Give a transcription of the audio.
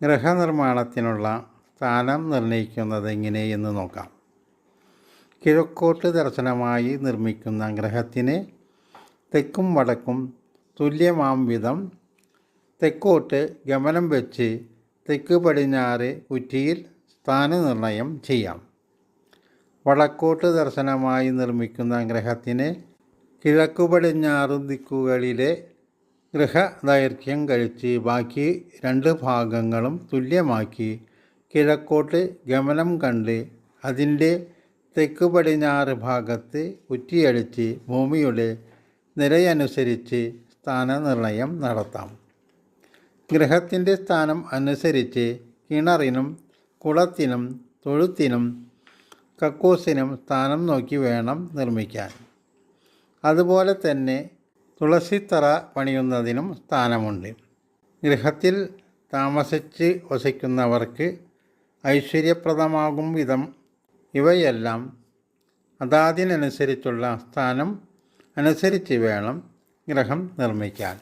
ഗൃഹനിർമ്മാണത്തിനുള്ള സ്ഥാനം നിർണ്ണയിക്കുന്നത് എങ്ങനെയെന്ന് നോക്കാം. കിഴക്കോട്ട് ദർശനമായി നിർമ്മിക്കുന്ന ഗൃഹത്തിന് തെക്കും വടക്കും തുല്യമാം വിധം തെക്കോട്ട് ഗമനം വെച്ച് തെക്ക് പടിഞ്ഞാറ് കുറ്റിയിൽ സ്ഥാനനിർണയം ചെയ്യാം. വടക്കോട്ട് ദർശനമായി നിർമ്മിക്കുന്ന ഗൃഹത്തിന് കിഴക്കു പടിഞ്ഞാറ് ദിക്കുകളിലെ ഗൃഹദൈർഘ്യം കഴിച്ച് ബാക്കി 2 ഭാഗങ്ങളും തുല്യമാക്കി കിഴക്കോട്ട് ഗമനം കണ്ട് അതിൻ്റെ തെക്ക് പടിഞ്ഞാറ് ഭാഗത്ത് കുറ്റിയടിച്ച് ഭൂമിയുടെ നിരയനുസരിച്ച് സ്ഥാനനിർണയം നടത്താം. ഗൃഹത്തിൻ്റെ സ്ഥാനം അനുസരിച്ച് കിണറിനും കുളത്തിനും തൊഴുത്തിനും കക്കൂസിനും സ്ഥാനം നോക്കി വേണം നിർമ്മിക്കാൻ. അതുപോലെ തന്നെ തുളസിത്തറ പണിയുന്നതിനും സ്ഥാനമുണ്ട്. ഗൃഹത്തിൽ താമസിച്ച് വസിക്കുന്നവർക്ക് ഐശ്വര്യപ്രദമാകും വിധം ഇവയെല്ലാം അതാതിനനുസരിച്ചുള്ള സ്ഥാനം അനുസരിച്ച് വേണം ഗൃഹം നിർമ്മിക്കാൻ.